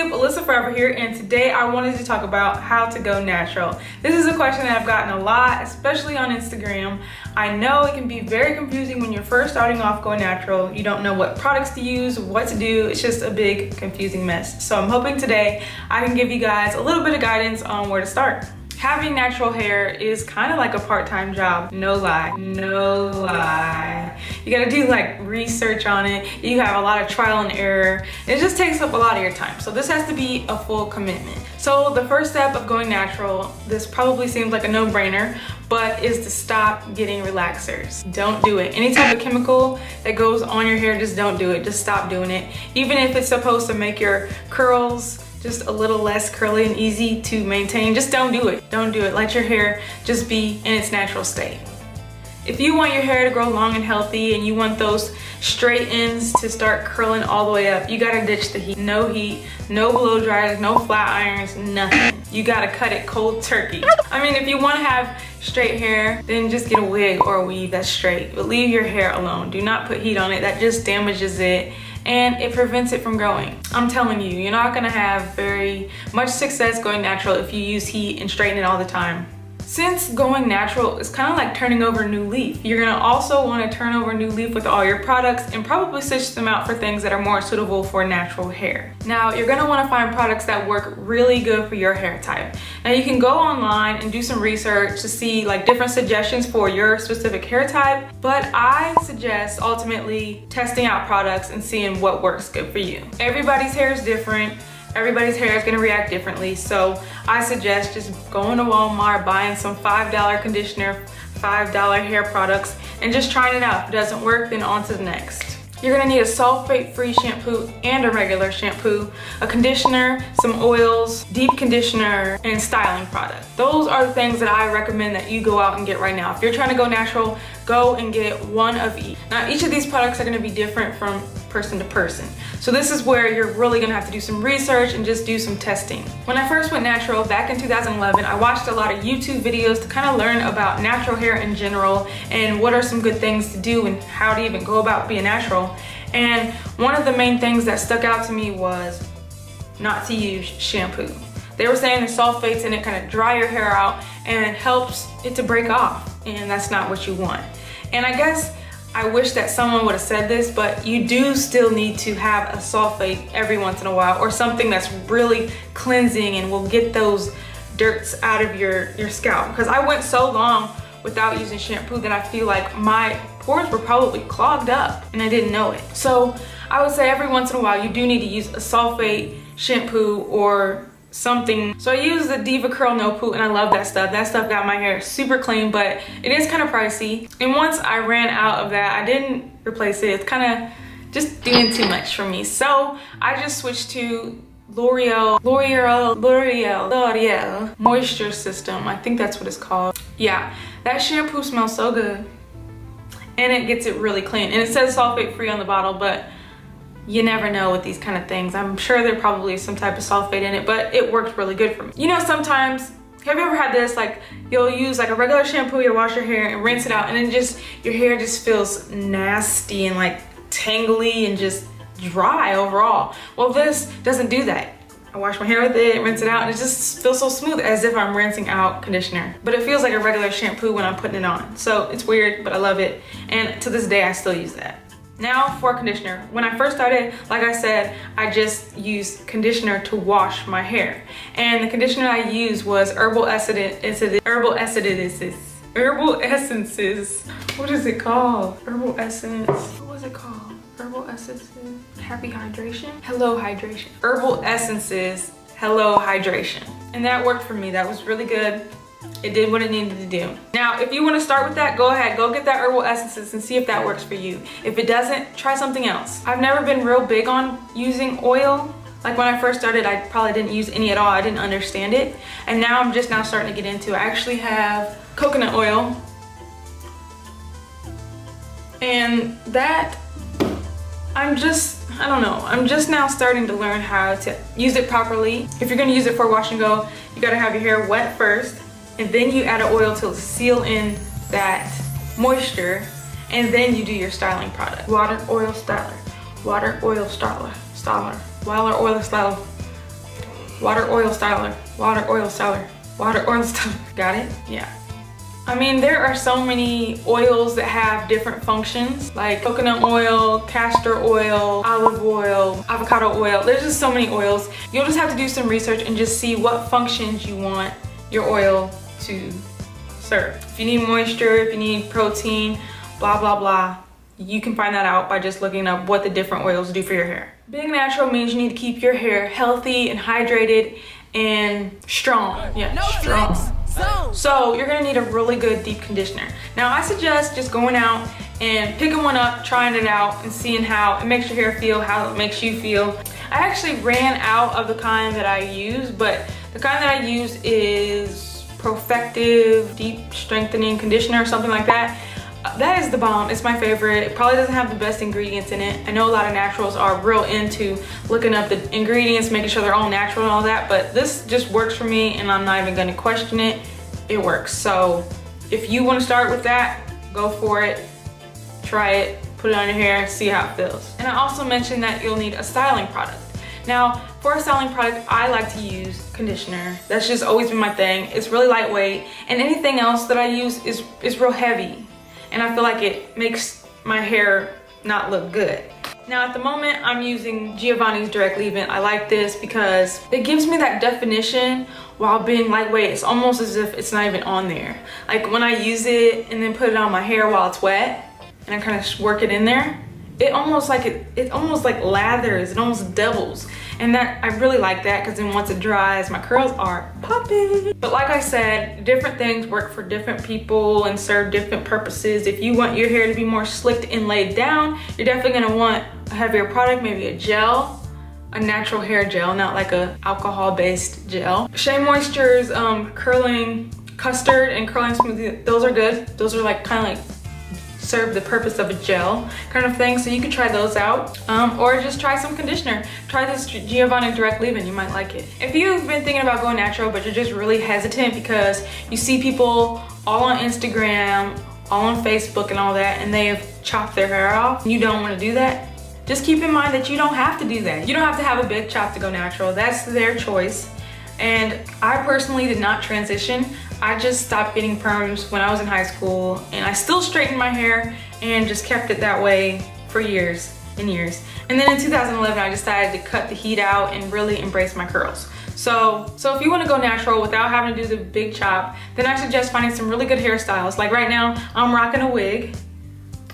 YouTube, Alyssa Forever here, and today I wanted to talk about how to go natural. This is a question that I've gotten a lot, especially on Instagram. I know it can be very confusing when you're first starting off going natural. You don't know what products to use, what to do. It's just a big confusing mess. So I'm hoping today I can give you guys a little bit of guidance on where to start. Having natural hair is kind of like a part-time job. No lie, no lie. You gotta do like research on it. You have a lot of trial and error. It just takes up a lot of your time. So this has to be a full commitment. So the first step of going natural, this probably seems like a no-brainer, but is to stop getting relaxers. Don't do it. Any type of chemical that goes on your hair, just don't do it. Just stop doing it. Even if it's supposed to make your curls just a little less curly and easy to maintain, just don't do it. Don't do it. Let your hair just be in its natural state. If you want your hair to grow long and healthy and you want those straight ends to start curling all the way up, you gotta ditch the heat. No heat, no blow dryers, no flat irons, nothing. You gotta cut it cold turkey. I mean, if you wanna have straight hair, then just get a wig or a weave that's straight, but leave your hair alone. Do not put heat on it. That just damages it and it prevents it from growing. I'm telling you, you're not gonna have very much success going natural if you use heat and straighten it all the time. Since going natural is kind of like turning over a new leaf, you're gonna also want to turn over a new leaf with all your products and probably switch them out for things that are more suitable for natural hair. Now, you're gonna want to find products that work really good for your hair type. Now, you can go online and do some research to see like different suggestions for your specific hair type, but I suggest ultimately testing out products and seeing what works good for you. Everybody's hair is different. Everybody's hair is gonna react differently, so I suggest just going to Walmart, buying some $5 conditioner, $5 hair products, and just trying it out. If it doesn't work, then on to the next. You're gonna need a sulfate-free shampoo and a regular shampoo, a conditioner, some oils, deep conditioner, and styling product. Those are the things that I recommend that you go out and get right now. If you're trying to go natural, go and get one of each. Now, each of these products are gonna be different from person to person. So this is where you're really gonna have to do some research and just do some testing. When I first went natural back in 2011, I watched a lot of YouTube videos to kind of learn about natural hair in general and what are some good things to do and how to even go about being natural. And one of the main things that stuck out to me was not to use shampoo. They were saying the sulfates in it kind of dry your hair out and helps it to break off, and that's not what you want. And I guess I wish that someone would have said this, but you do still need to have a sulfate every once in a while, or something that's really cleansing and will get those dirts out of your scalp. Because I went so long without using shampoo that I feel like my pores were probably clogged up and I didn't know it. So I would say every once in a while you do need to use a sulfate shampoo or something. So I use the Diva Curl No Poo and I love that stuff. That stuff got my hair super clean, but it is kind of pricey. And once I ran out of that, I didn't replace it. It's kind of just doing too much for me. So I just switched to L'Oreal Moisture System. I think that's what it's called. Yeah, that shampoo smells so good and it gets it really clean. And it says sulfate free on the bottle, but you never know with these kind of things. I'm sure there probably is some type of sulfate in it, but it worked really good for me. You know, sometimes, have you ever had this, like you'll use like a regular shampoo, you'll wash your hair and rinse it out, and then just your hair just feels nasty and like tangly and just dry overall. Well, this doesn't do that. I wash my hair with it, rinse it out, and it just feels so smooth as if I'm rinsing out conditioner. But it feels like a regular shampoo when I'm putting it on. So it's weird, but I love it. And to this day, I still use that. Now for conditioner. When I first started, like I said, I just used conditioner to wash my hair. And the conditioner I used was Herbal Essences. What is it called? Herbal Essence. What was it called? Herbal Essences. Happy Hydration? Hello Hydration. Herbal Essences. Hello Hydration. And that worked for me. That was really good. It did what it needed to do. Now, if you want to start with that, go ahead, go get that Herbal Essences and see if that works for you. If it doesn't, try something else. I've never been real big on using oil. Like when I first started, I probably didn't use any at all. I didn't understand it. And now I'm just now starting to get into it. I actually have coconut oil. And that, I don't know, I'm just now starting to learn how to use it properly. If you're gonna use it for wash and go, you gotta have your hair wet first, and then you add an oil to seal in that moisture, and then you do your styling product. Water, oil, styler. Water, oil, styler. Water, oil, styler. Water oil styler, water oil styler, water oil styler. Got it? Yeah. I mean, there are so many oils that have different functions, like coconut oil, castor oil, olive oil, avocado oil. There's just so many oils. You'll just have to do some research and just see what functions you want your oil to serve. If you need moisture, if you need protein, blah, blah, blah, you can find that out by just looking up what the different oils do for your hair. Being natural means you need to keep your hair healthy and hydrated and strong. Yeah, strong. So you're gonna need a really good deep conditioner. Now I suggest just going out and picking one up, trying it out, and seeing how it makes your hair feel, how it makes you feel. I actually ran out of the kind that I use, but the kind that I use is Profective Deep Strengthening Conditioner or something like that. That is the bomb. It's my favorite. It probably doesn't have the best ingredients in it. I know a lot of naturals are real into looking up the ingredients, making sure they're all natural and all that, but this just works for me and I'm not even gonna question it. It works. So if you want to start with that, go for it. Try it, put it on your hair, see how it feels. And I also mentioned that you'll need a styling product. Now, for a styling product, I like to use conditioner. That's just always been my thing. It's really lightweight, and anything else that I use is real heavy. And I feel like it makes my hair not look good. Now at the moment, I'm using Giovanni's Direct Leave-In. I like this because it gives me that definition while being lightweight. It's almost as if it's not even on there. Like when I use it and then put it on my hair while it's wet and I kind of work it in there, it almost like lathers, it almost doubles. And that I really like that because then once it dries, my curls are popping. But like I said, different things work for different people and serve different purposes. If you want your hair to be more slicked and laid down, you're definitely gonna want a heavier product, maybe a gel, a natural hair gel, not like a alcohol-based gel. Shea Moisture's curling custard and curling smoothie, those are good. Those are like kind of like serve the purpose of a gel kind of thing, so you can try those out, or just try some conditioner. Try this Giovanni Direct Leave-In, you might like it. If you've been thinking about going natural but you're just really hesitant because you see people all on Instagram, all on Facebook and all that, and they have chopped their hair off, and you don't want to do that, just keep in mind that you don't have to do that. You don't have to have a big chop to go natural. That's their choice. And I personally did not transition. I just stopped getting perms when I was in high school, and I still straightened my hair and just kept it that way for years and years. And then in 2011, I decided to cut the heat out and really embrace my curls. So if you want to go natural without having to do the big chop, then I suggest finding some really good hairstyles. Like right now, I'm rocking a wig,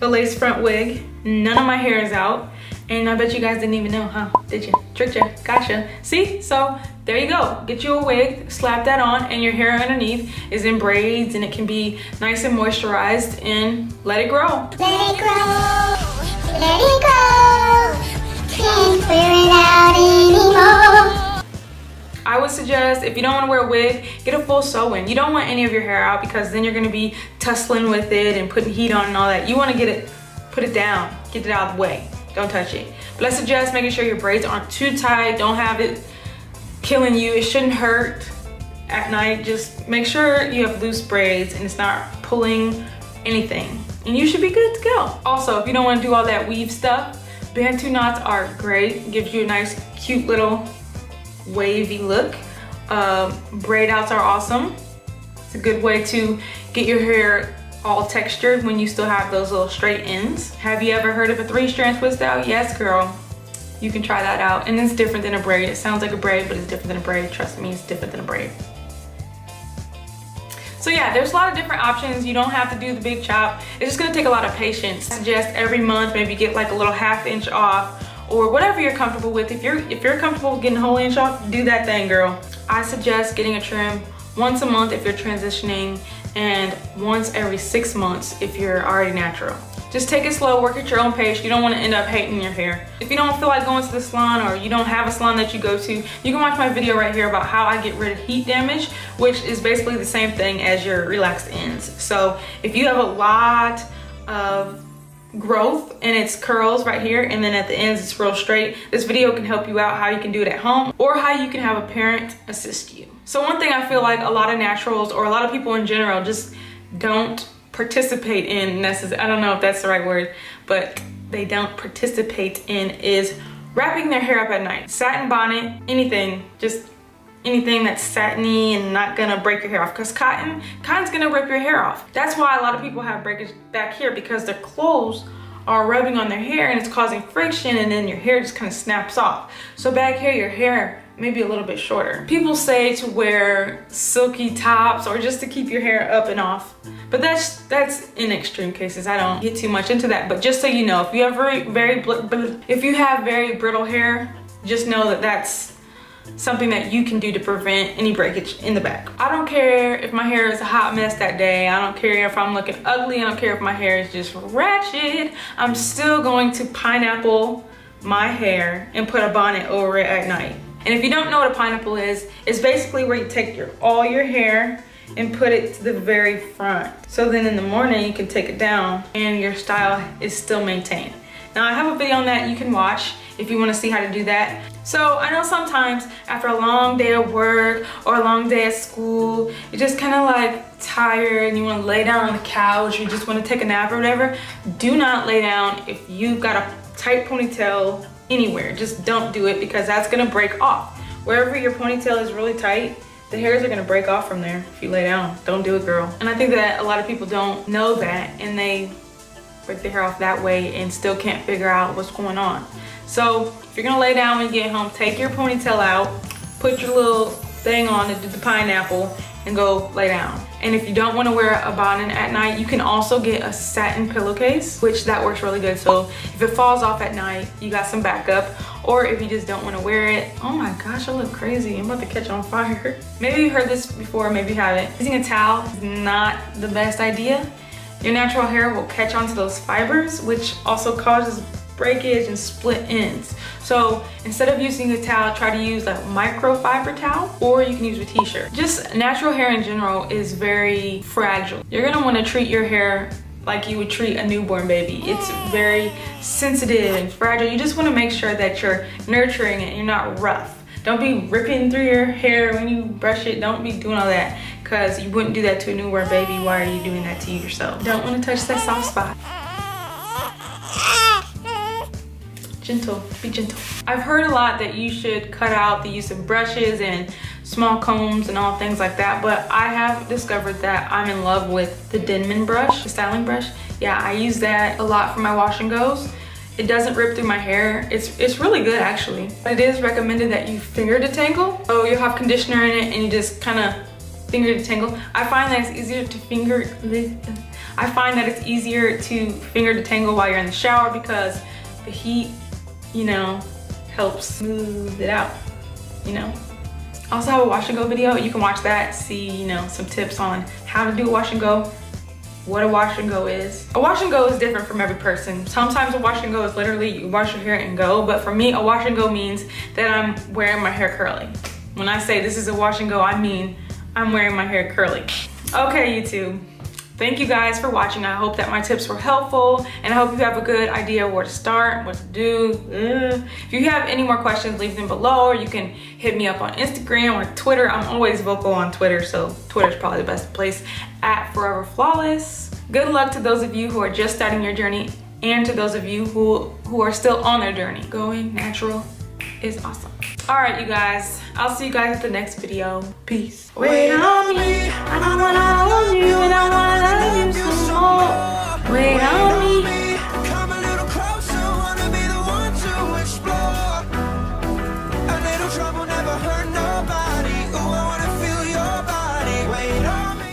a lace front wig. None of my hair is out. And I bet you guys didn't even know, huh? Did you? Tricked you, gotcha. See, so there you go. Get you a wig, slap that on, and your hair underneath is in braids, and it can be nice and moisturized, and let it grow. Let it grow, let it grow. Can't wear it out anymore. I would suggest, if you don't want to wear a wig, get a full sew-in. You don't want any of your hair out because then you're going to be tussling with it and putting heat on and all that. You want to get it, put it down, get it out of the way. Don't touch it. But I suggest making sure your braids aren't too tight. Don't have it killing you. It shouldn't hurt at night. Just make sure you have loose braids and it's not pulling anything. And you should be good to go. Also, if you don't want to do all that weave stuff, Bantu knots are great. It gives you a nice, cute little wavy look. Braid outs are awesome. It's a good way to get your hair all textured when you still have those little straight ends. Have you ever heard of a 3-strand twist out? Yes, girl. You can try that out. And it's different than a braid. It sounds like a braid, but it's different than a braid. Trust me, it's different than a braid. So yeah, there's a lot of different options. You don't have to do the big chop. It's just gonna take a lot of patience. I suggest every month, maybe get like a little 1/2 inch off or whatever you're comfortable with. If you're comfortable with getting a whole inch off, do that thing, girl. I suggest getting a trim once a month if you're transitioning, and once every 6 months if you're already natural. Just take it slow, work at your own pace. You don't want to end up hating your hair. If you don't feel like going to the salon, or you don't have a salon that you go to, you can watch my video right here about how I get rid of heat damage, which is basically the same thing as your relaxed ends. So if you have a lot of growth and it's curls right here, and then at the ends it's real straight, this video can help you out how you can do it at home, or how you can have a parent assist you. So one thing I feel like a lot of naturals, or a lot of people in general, just don't participate in necessarily, I don't know if that's the right word, but they don't participate in, is wrapping their hair up at night. Satin bonnet, anything, just anything that's satiny and not gonna break your hair off, because cotton's gonna rip your hair off. That's why a lot of people have breakage back here, because their clothes are rubbing on their hair and it's causing friction, and then your hair just kind of snaps off. So back here, your hair may be a little bit shorter. People say to wear silky tops or just to keep your hair up and off, but that's in extreme cases. I don't get too much into that, but just so you know, if you have very brittle hair, just know that that's something that you can do to prevent any breakage in the back. I don't care if my hair is a hot mess that day. I don't care if I'm looking ugly. I don't care if my hair is just ratchet. I'm still going to pineapple my hair and put a bonnet over it at night. And if you don't know what a pineapple is, it's basically where you take all your hair and put it to the very front. So then in the morning you can take it down and your style is still maintained. Now I have a video on that you can watch if you want to see how to do that. So I know sometimes after a long day of work or a long day at school, you're just kind of like tired and you want to lay down on the couch, you just want to take a nap or whatever. Do not lay down if you've got a tight ponytail anywhere. Just don't do it, because that's going to break off. Wherever your ponytail is really tight, the hairs are going to break off from there if you lay down. Don't do it, girl. And I think that a lot of people don't know that, and they break their hair off that way and still can't figure out what's going on. So if you're gonna lay down when you get home, take your ponytail out, put your little thing on to do the pineapple, and go lay down. And if you don't want to wear a bonnet at night, you can also get a satin pillowcase, which that works really good. So if it falls off at night, you got some backup. Or if you just don't want to wear it, oh my gosh, I look crazy. I'm about to catch on fire. Maybe you heard this before, maybe you haven't. Using a towel is not the best idea. Your natural hair will catch onto those fibers, which also causes breakage and split ends. So instead of using a towel, try to use a microfiber towel, or you can use a t-shirt. Just natural hair in general is very fragile. You're gonna want to treat your hair like you would treat a newborn baby. It's very sensitive and fragile. You just want to make sure that you're nurturing it and you're not rough. Don't be ripping through your hair when you brush it. Don't be doing all that, because you wouldn't do that to a newborn baby. Why are you doing that to yourself? Don't want to touch that soft spot. Gentle, be gentle. I've heard a lot that you should cut out the use of brushes and small combs and all things like that, but I have discovered that I'm in love with the Denman brush, the styling brush. Yeah, I use that a lot for my wash and goes. It doesn't rip through my hair. It's really good actually. It is recommended that you finger detangle. So you'll have conditioner in it and you just kind of finger detangle. I find that it's easier to finger detangle while you're in the shower, because the heat, you know, helps smooth it out, you know. I also have a wash and go video. You can watch that, see, you know, some tips on how to do a wash and go, what a wash and go is. A wash and go is different from every person. Sometimes a wash and go is literally you wash your hair and go, but for me, a wash and go means that I'm wearing my hair curly. When I say this is a wash and go, I mean I'm wearing my hair curly. Okay, YouTube. Thank you guys for watching. I hope that my tips were helpful, and I hope you have a good idea where to start, what to do. If you have any more questions, leave them below, or you can hit me up on Instagram or Twitter. I'm always vocal on Twitter, so Twitter's probably the best place, at Forever Flawless. Good luck to those of you who are just starting your journey, and to those of you who are still on their journey. Going natural is awesome. All right, you guys, I'll see you guys at the next video. Peace. Wait on me, I don't wanna love you and I wanna love you.